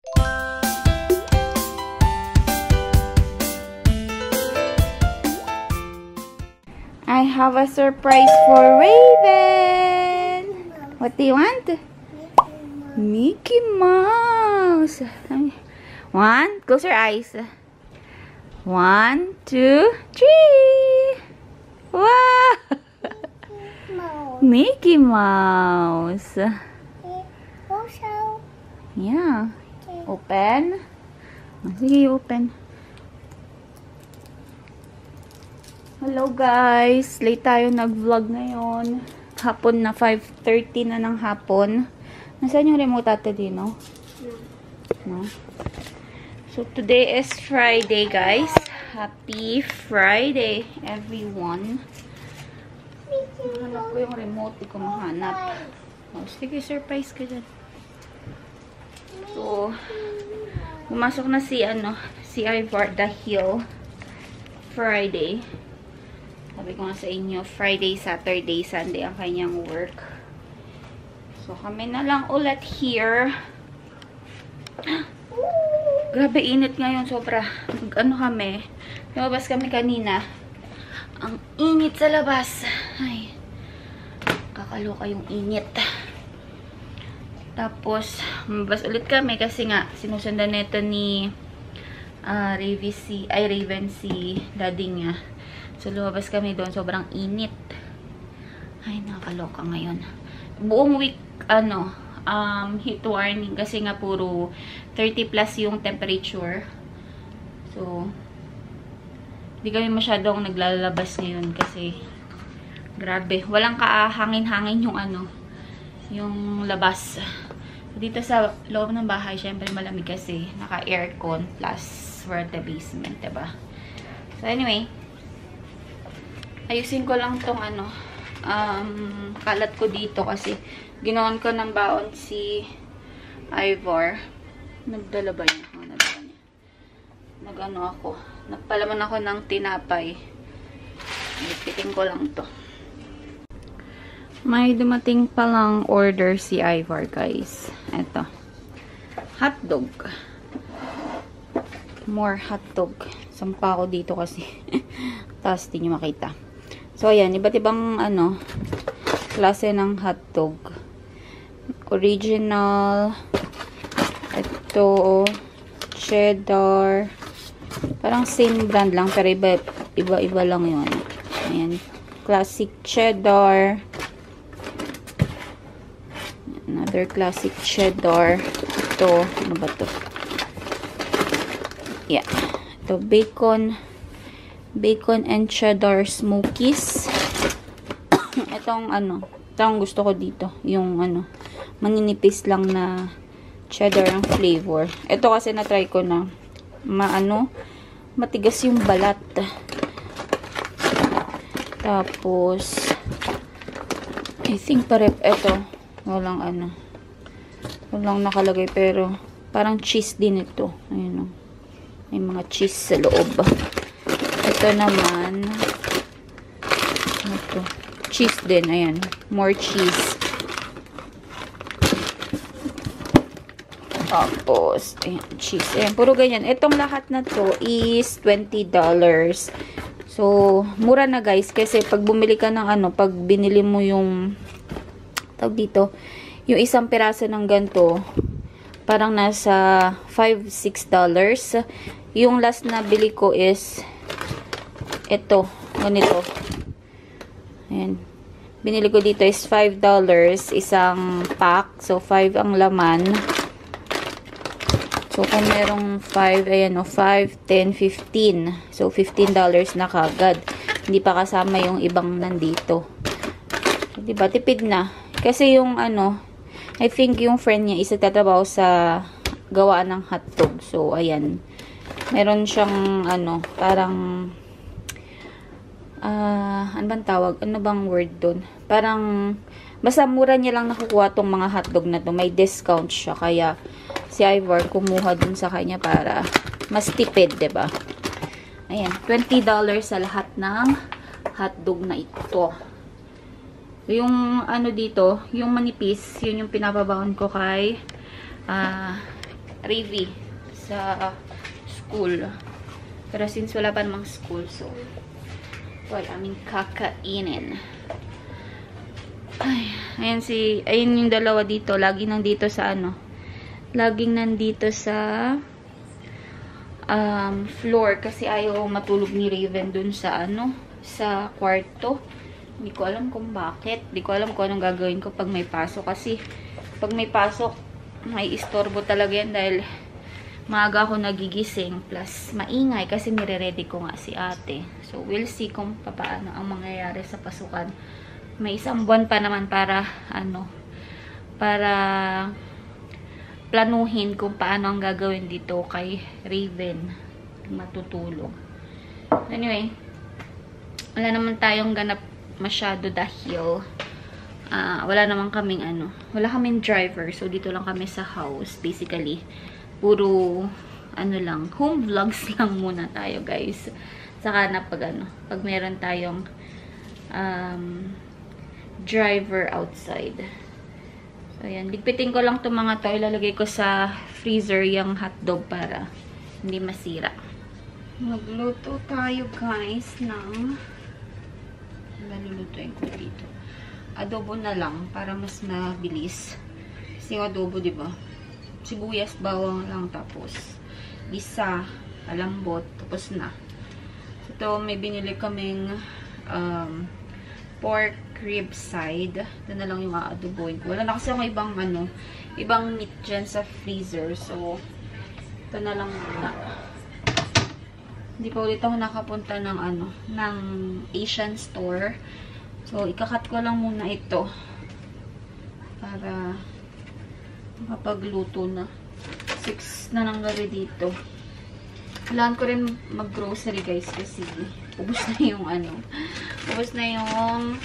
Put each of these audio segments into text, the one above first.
I have a surprise for Raven. What do you want? Mickey Mouse. One, close your eyes. 1, 2, 3. Wow! Mickey Mouse. Yeah. Open. Sige, open. Hello guys. Late tayo nag-vlog ngayon. Hapon na, 5:30 na ng hapon. Nasaan yung remote ate Dino? No? So, today is Friday, guys. Happy Friday, everyone. Hanap ko yung remote. Di ko mahanap. Oh, sige, surprise ka dyan. So, pumasok na si Ivar dahil Friday. Sabi ko nga sa inyo, Friday, Saturday, Sunday ang kanyang work. So, kami na lang ulit here. Grabe, init ngayon. Sobra. Ano kami? Lumabas kami kanina. Ang init sa labas. Ay. Kakaloka yung init. Tapos, lumabas ulit kami kasi nga, sinusundan nito ni Raven si daddy niya. So, lumabas kami doon. Sobrang init. Ay, nakakaloka ngayon. Buong week, heat warning kasi nga puro 30 plus yung temperature. So, hindi kami masyadong naglalabas ngayon kasi grabe. Walang kahangin-hangin yung labas. Dito sa loob ng bahay, syempre malamig kasi naka-aircon plus for the basement, diba? So, anyway, ayusin ko lang tong kalat ko dito kasi ginawan ko ng baon si Ivar. Nagdala ba niya? Nagdala niya. Nagpalaman ako ng tinapay. Ipitin ko lang to. May dumating palang order si Ivar, guys. Ito. Hotdog. More hotdog. Sampa ako dito kasi. Tapos di nyo makita. So, ayan. Iba't ibang klase ng hotdog. Original. Ito. Cheddar. Parang same brand lang. Pero iba lang yun. Ayan. Classic cheddar. Another classic cheddar. Ito. Ano ba ito? Yeah. Ito. Bacon and cheddar smokies. Itong gusto ko dito. Yung maninipis lang na cheddar ang flavor. Ito kasi na-try ko na matigas yung balat. Tapos I think ito walang nakalagay pero parang cheese din ito. Ayun, may mga cheese sa loob. Ito naman cheese din. Ayan, more cheese. Tapos ayan, cheese. Ayan, puro ganyan. Itong lahat na to is $20. So, mura na guys. Kasi pag bumili ka ng pag binili mo yung dito, yung isang piraso ng ganito, parang nasa $5-6. Yung last na bili ko is ito, ganito. Ayan. Binili ko dito is $5 isang pack. So, 5 ang laman. So, kung merong 5, ayan 5, 10, 15. So, $15 na kagad. Hindi pa kasama yung ibang nandito. So, diba? Tipid na. Kasi yung I think yung friend niya isa tatrabaho sa gawaan ng hotdog. So, ayan. Meron siyang parang ano bang tawag? Ano bang word dun? Parang basta mura niya lang nakukuha tong mga hotdog na to. May discount siya. Kaya si Ivar kumuha dun sa kanya para mas tipid, diba? Ayan. $20 sa lahat ng hotdog na ito. Yung dito, yung manipis, yun yung pinapabawon ko kay Rivi sa school. Pero since wala pa namang school, so wala aming kakainin. Ay, ayun yung dalawa dito. Laging nandito sa laging nandito sa floor kasi ayaw matulog ni Raven dun sa sa kwarto. Hindi ko alam kung bakit. Hindi ko alam kung anong gagawin ko pag may pasok. Kasi pag may pasok, may istorbo talaga yan dahil maaga ako nagigising. Plus, maingay kasi nire-ready ko nga si ate. So, we'll see kung paano ang mangyayari sa pasukan. May isang buwan pa naman para para planuhin kung paano ang gagawin dito kay Raven matutulog. Anyway, wala naman tayong ganap masyado dahil wala naman kaming wala kaming driver. So, dito lang kami sa house. Basically, puro lang, home vlogs lang muna tayo, guys. Saka na pag meron tayong driver outside. So, ayan. Ligpitin ko lang itong mga to. Ilalagay ko sa freezer yung hotdog para hindi masira. Magluto tayo, guys, ng nalulutuin ko dito. Adobo na lang para mas mabilis. Kasi yung adobo, diba? Sibuyas, bawang lang, tapos isa, alambot, tapos na. Ito, may binili kaming pork rib side. Ito na lang yung aadoboin ko. Wala na kasi akong ibang meat dyan sa freezer. So, ito na lang muna. Hindi pa ulit ako nakapunta ng ng Asian store. So, ikakat ko lang muna ito para makapagluto na. 6 na lang gabi dito. Kailangan ko rin mag-grocery, guys, kasi ubos na yung ubos na yung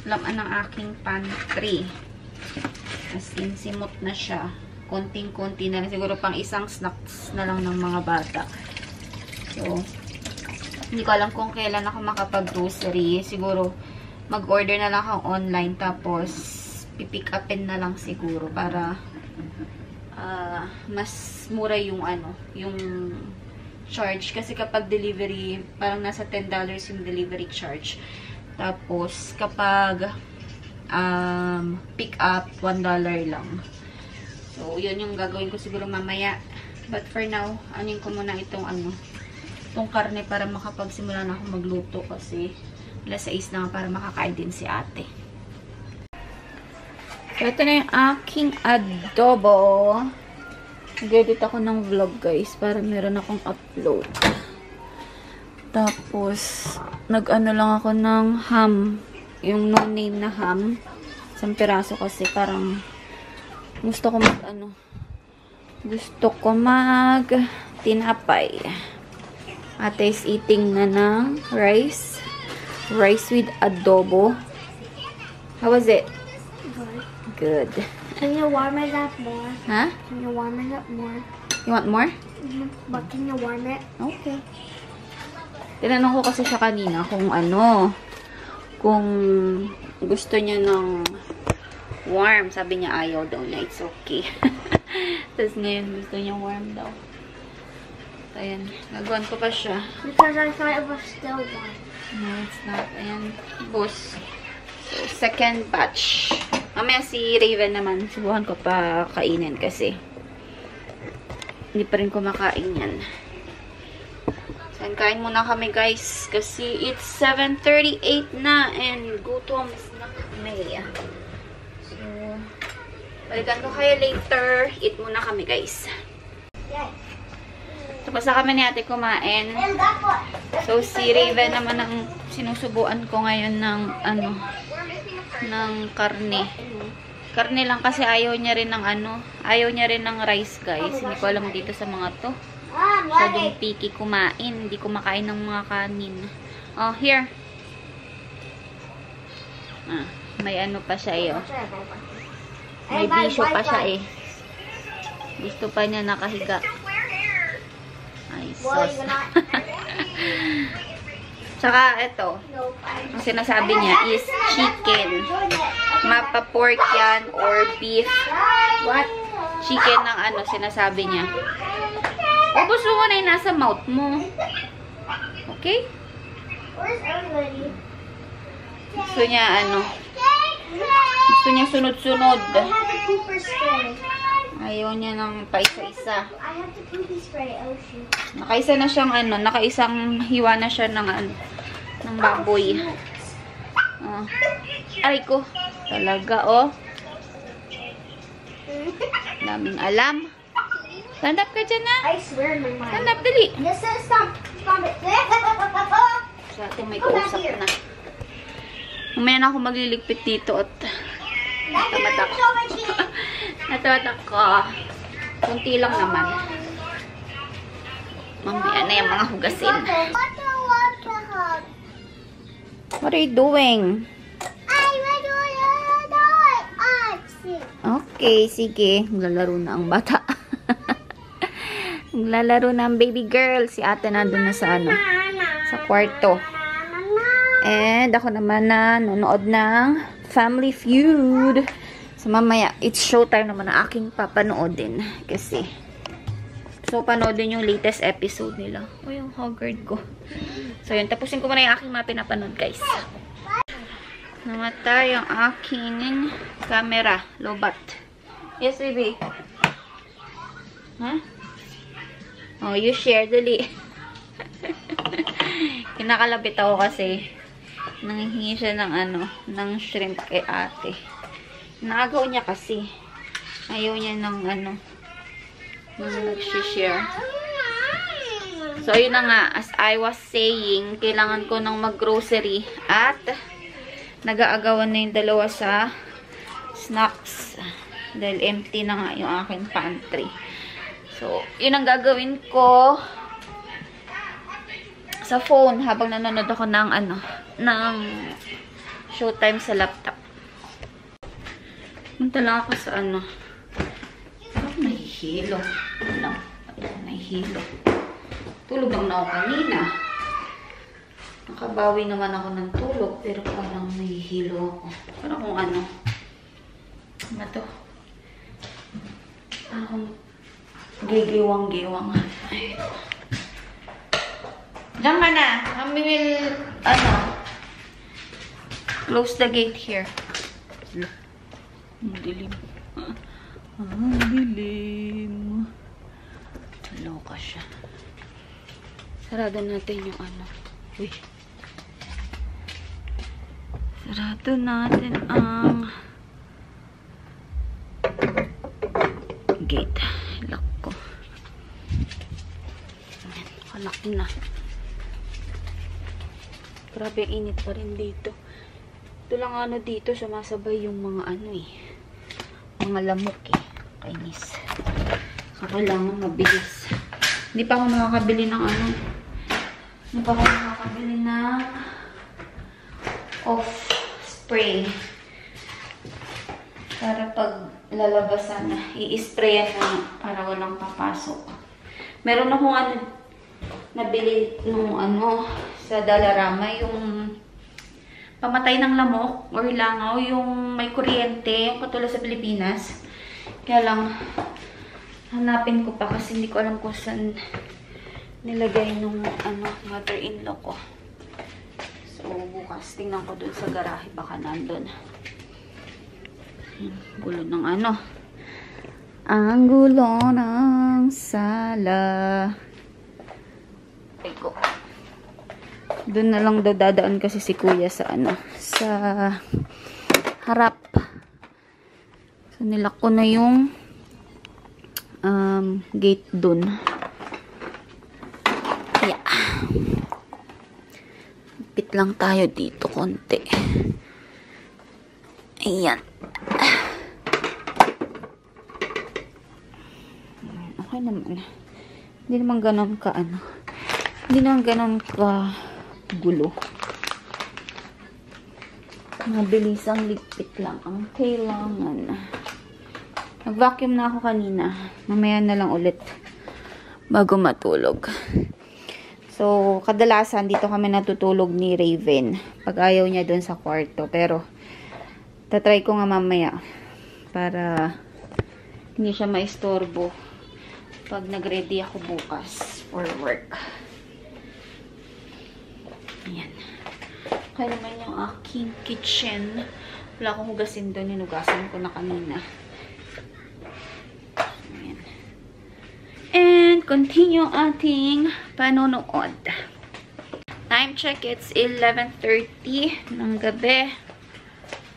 laman ng aking pantry. As in, simot na siya. Konting-konti na lang. Siguro pang isang snacks na lang ng mga bata. So, hindi ko alam kung kailan ako makapag-grocery. Siguro, mag-order na lang ako online. Tapos, pipick upin na lang siguro para mas mura yung yung charge. Kasi kapag delivery, parang nasa $10 yung delivery charge. Tapos, kapag pick up, $1 lang. So, yun yung gagawin ko siguro mamaya. But for now, anin ko muna itong itong karne para makapagsimula na ako magluto kasi alas 6 na para makakain din si ate. So, ito na yung aking adobo. Nag-edit ako ng vlog, guys, para meron akong upload. Tapos, nag-ano lang ako ng ham. Yung no-name na ham. Isang piraso kasi parang gusto ko tinapay. Ate is eating na ng rice. Rice with adobo. How was it? Good. Can you warm it up more? Huh? Can you warm it up more? You want more? But can you warm it? Okay. Tinanong ko kasi siya kanina kung gusto niya ng warm. Sabi niya ayaw daw niya. It's okay. Tapos ngayon gusto niya warm daw. So, ayan. Nagawan ko pa siya. Because I thought it was still warm. No, it's not. Ayan. Bus. So, second batch. Mamaya si Raven naman. Subuhan ko pa kainin kasi hindi pa rin kumakain yan. So, kain muna kami, guys. Kasi it's 7:38 na and gutom na kami. So, balikan ko kayo later. Eat muna kami, guys. Tapos na kami ni ate kumain. So, si Raven naman ang sinusubuan ko ngayon ng ng karne. Karne lang kasi ayaw niya rin ng rice, guys. Hindi ko alam dito sa mga to. Masyadong picky kumain. Hindi kumakain ng mga kanin. Oh, here. May pa siya eh. May bisyo pa siya eh. Gusto pa niya nakahiga. Ay, sus. Tsaka, ito. Ang sinasabi niya is chicken. Mapa pork yan or beef. What? chicken ng ano, sinasabi niya. Ubus mo na yung nasa mouth mo. Okay? Where's everybody? Gusto niya, ano, gusto niya sunod-sunod. I have the pooper spray. Ayaw niya ng paisa-isa. I have the poopy spray. Oh, shoot. Nakaisa na siyang, ano, nakaisang hiwa na siya ng, ano, ng baboy. Aray ko. Talaga, oh. Daming alam. Stand up ka dyan, na. I swear in my mind. Stand up, dali. This is stop. Stop it. Sa ating may kausap na. Mamaya na ako magliligpit dito at natamad ako. Natamad ako. Kunti lang naman. Mamaya na yung mga hugasin. What are you doing? Okay, sige. Maglalaro na ang bata. Maglalaro na ang baby girl. Si ate nandun na sa ano, sa kwarto. And ako naman na nanonood ng Family Feud. So mamaya, it's showtime naman na aking papanoodin. Kasi, so panoodin yung latest episode nila. O yung Hoggard ko. So yun, tapusin ko muna yung aking mga pinapanood, guys. Namatay ang aking camera. Lobat. Yes, baby. Huh? Oh, you share, dali. Kinakalapit ako kasi nanghihingi siya ng ano, ng shrimp kay ate. Naagaw niya kasi. Ayaw niya ng ano, nang nag-share. So, yun na nga. As I was saying, kailangan ko ng mag-grocery at nag-aagawan na yung dalawa sa snacks. Dahil empty na nga yung aking pantry. So, yun ang gagawin ko sa phone habang nanonood ako ng ano, ng showtime sa laptop. Punta lang ako sa ano. Parang nahihilo. Alam, nahihilo. Tulog lang na ako kanina. Nakabawi naman ako ng tulog, pero parang nahihilo ako. Parang kung ano. Ano to? Parang gigiwang-giwang. Diyan ka na. Kami will, ano, close the gate here. Ang dilim. Ang dilim. Loka siya. Sarado natin yung ano. Uy. Sarado natin ang gate. Lock ko. Ayan. Lock na. Grabe, init pa rin dito. Ito lang ano dito, sumasabay yung mga ano eh. Mga lamok eh. Kainis. So, kailangan mabilis. Hindi pa ako nakakabili ng ano. Hindi pa ako nakakabili ng off spray. Para pag lalabasan na, i-sprayan na para walang papasok. Meron akong ano, nabili nung ano, sa Dalarama, yung pamatay ng lamok or langaw, yung may kuryente, yung katulad sa Pilipinas. Kaya lang, hanapin ko pa kasi hindi ko alam kung saan nilagay nung ano, mother-in-law ko. So, bukas, tingnan ko dun sa garahe, baka nandun. Gulo ng ano. Ang gulo ng sala. Ay ko. Doon na lang daw dadaan kasi si kuya sa ano, sa harap. So, nilak ko na yung gate doon. Yeah. Pit lang tayo dito konti. Ayan. Okay naman. Hindi naman ganon ka ano. Hindi naman ganon ka gulo. Mabilis ang ligpit lang ang kailangan. Nag-vacuum na ako kanina. Mamaya na lang ulit bago matulog. So, kadalasan dito kami natutulog ni Raven pag ayaw niya dun sa kwarto. Pero tatry ko nga mamaya para Hindi siya maistorbo pag nag-ready ako bukas for work. Ayan. Kaya naman yung aking kitchen. Wala akong hugasin doon. Hinugasan ko na kanina. Ayan. And continue ating panonood. Time check, it's 11:30 ng gabi.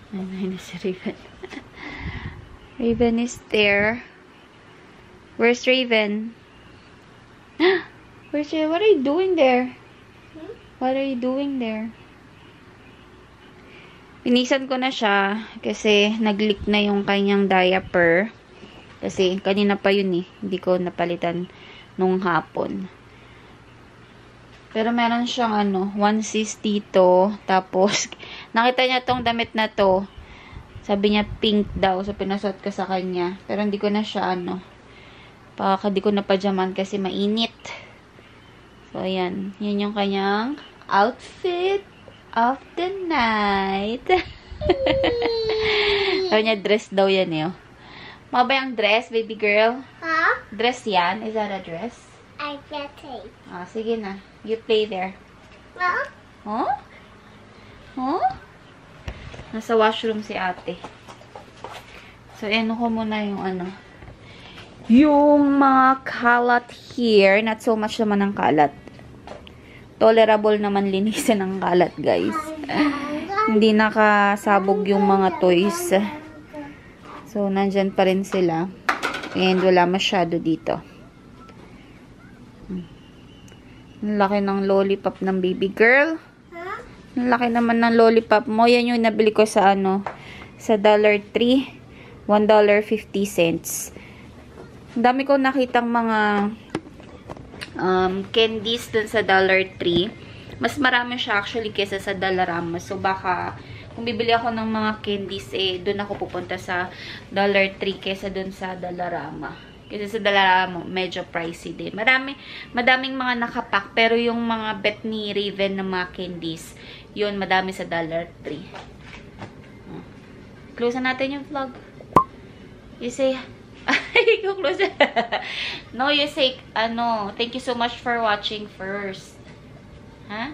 Ay, na si Raven. Raven is there. Where's Raven? Where's Raven? What are you doing there? What are you doing there? Pinisan ko na siya kasi nag-leak na yung kanyang diaper. Kasi kanina pa yun eh. Hindi ko napalitan nung hapon. Pero meron siyang onesies dito. Tapos, nakita niya tong damit na to. Sabi niya pink daw. So, pinasuot ko sa kanya. Pero hindi ko na siya hindi ko na pajaman kasi mainit. So, ayan. Yun yung kanyang outfit of the night. Sabi niya dress daw yan eh. Mga ba yung dress, baby girl? Huh? Dress yan? Is that a dress? I get it. Ah, sige na. You play there. Huh? Huh? Huh? Nasa washroom si ate. So, ko muna yung yung mga kalat here. Not so much naman ang kalat. Tolerable naman linisin ang kalat, guys. Hindi nakasabog yung mga toys. So, nandyan pa rin sila. And wala masyado dito. Ang laki ng lollipop ng baby girl. Huh? Ang laki naman ng lollipop mo. Yan yung nabili ko sa sa Dollar Tree. $1.50. Ang dami ko nakitang mga candies dun sa Dollar Tree. Mas marami siya actually kesa sa Dollarama. So, baka kung bibili ako ng mga candies, dun ako pupunta sa Dollar Tree kesa dun sa Dollarama. Kasi sa Dollarama, medyo pricey din. Madaming mga nakapack. Pero yung mga bet ni Raven na mga candies, yun, madami sa Dollar Tree. Close na natin yung vlog. You say, go close. No, you say, thank you so much for watching first. Ha?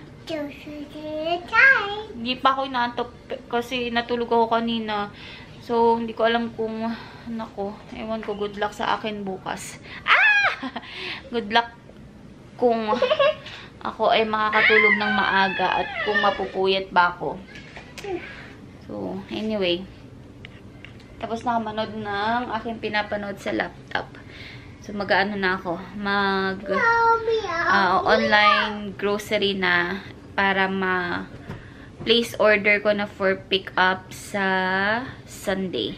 Hindi pa ako inaantok kasi natulog ako kanina. So, hindi ko alam kung, ewan ko, good luck sa akin bukas. Ah! Good luck kung ako ay makakatulog ng maaga at kung mapupuyat ba ako. So, anyway. Tapos na ako manood ng aking pinapanood sa laptop. So, mag-ano na ako. Online grocery na para place order ko na for pick up sa Sunday.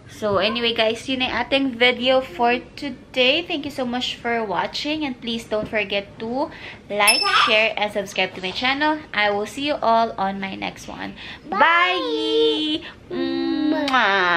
So, anyway guys, yun ay ating video for today. Thank you so much for watching. And please don't forget to like, share, and subscribe to my channel. I will see you all on my next one. Bye! Mwah!